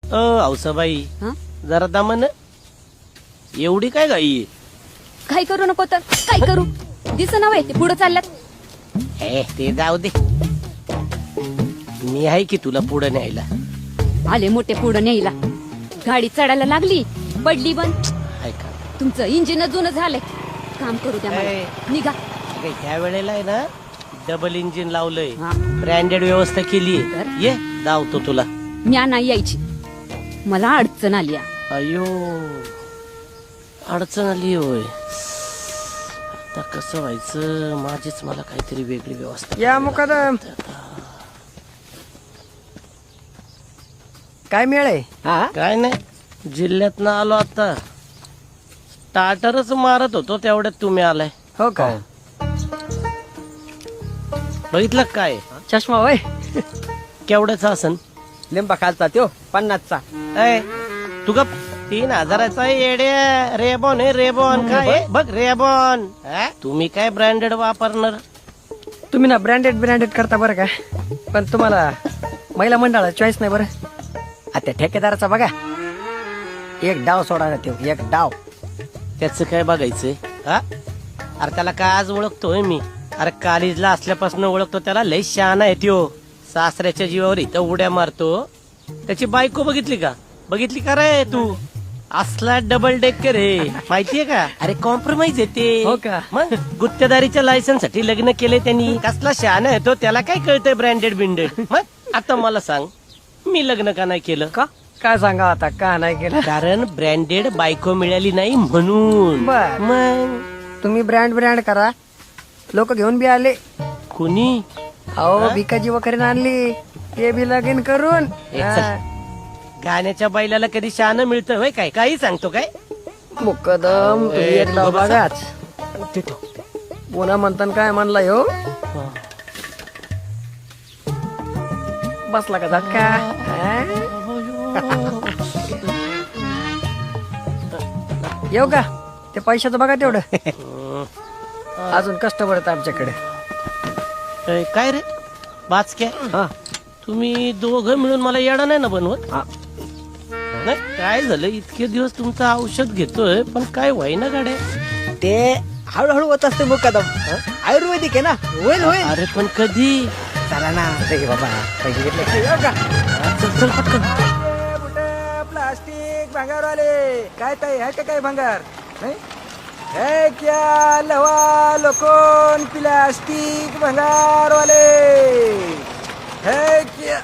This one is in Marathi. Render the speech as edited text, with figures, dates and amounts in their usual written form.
औसाबाई जरा दमन एवढी काय गाई आहे? काय करू नको तर काय करू दिस नव्हे ते पुढे चालल्यात. हे ते जाऊ दे, मी आहे की तुला पुढे न्यायला. आले मोठे पुढे न्यायला. गाडी चढायला लागली पडली बंद. ऐका तुमचं इंजिन जुनं झालंय. काम करू द्या मला. ए. निघा. ह्या वेळेला आहे ना डबल इंजिन लावलंय, हा. ब्रँडेड व्यवस्था केलीये. तर? ये धावतो तुला. म्या नाही यायची, मला अडचण आली आहे. अयो अडचण आली होय. आता कसं व्हायचं, माझीच मला काहीतरी वेगळी व्यवस्था. या मुकादम काय मिळ आहे? हा काय नाही, जिल्ह्यात आलो आता. स्टार्टरच मारत होतो तेवढ्यात तुम्ही आलाय. हो का? बघितलं काय चष्मा होय? केवढ्याचा असन? लिंबा खालचा त्यो 50चा. ऐ, तू गप. 3000चा येड्या. रेबॉन आहे रेबॉन. काय बघ रेबॉन. तुम्ही काय ब्रँडेड वापरणार? तुम्ही ना ब्रँडेड करता बरं का, पण तुम्हाला महिला मंडळाला चॉईस नाही बरं. आता ठेकेदाराचा बघा, एक डाव सोडा ना त्यो, एक डाव. त्याच काय बघायचंय? हा, अरे त्याला काय आज ओळखतोय मी. अरे कॉलेजला असल्यापासून ओळखतो त्याला. लय शहाणा आहे त्यो. सासऱ्याच्या जीवावर इथं उड्या मारतो. त्याची बायको बघितली का? बघितली का रे तू? असला डबल डेकर आहे माहितीये का? अरे कॉम्प्रोमाइज येते. हो का? मग गुत्तेदारीच्या लायसन्स साठी लग्न केले त्यांनी. कसला शहाणा आहे तो, त्याला काय कळतंय ब्रँडेड बिंडेड. मग आता मला सांग, मी लग्न का नाही केलं? का काय सांगा आता, का नाही केलं? कारण ब्रँडेड बायको मिळाली नाही म्हणून. बर. मग तुम्ही ब्रँड करा, लोक घेऊन बी आले. कुणी? अहो भिकाजी वगैरे आणली, ते बी लगीन करून. एक चल. गाण्याच्या बैलाला कधी शहाणं मिळतं होय? काय काही सांगतो काय? मुकदम तुम्ही एक डाव बघाच. पुन्हा म्हणतान काय म्हणला हो? बसला का झटका? येऊ का? ते पैशाचं बघा तेवढं. अजून कस्टमर आहेत आमच्याकडे. ए, काय रे बाचक्या, हा तुम्ही दोघं मिळून मला येडा नाही ना बनवत? हा. नाही काय झालं, इतके दिवस तुमचं औषध घेतोय पण काय व्हायना गाड्या? ते हळूहळू होत असते मुकदम. आयुर्वेदिक आहे ना, होईल होईल. अरे पण कधी? चला ना रे बाबा, पैसे घेतले की येऊ का? चल चल पटकन. प्लास्टिक भंगारवाले काय ताई आहे का काय भंगार नाही? है क्या लवा लोकोन प्लास्टिक भंगारवाले है क्या?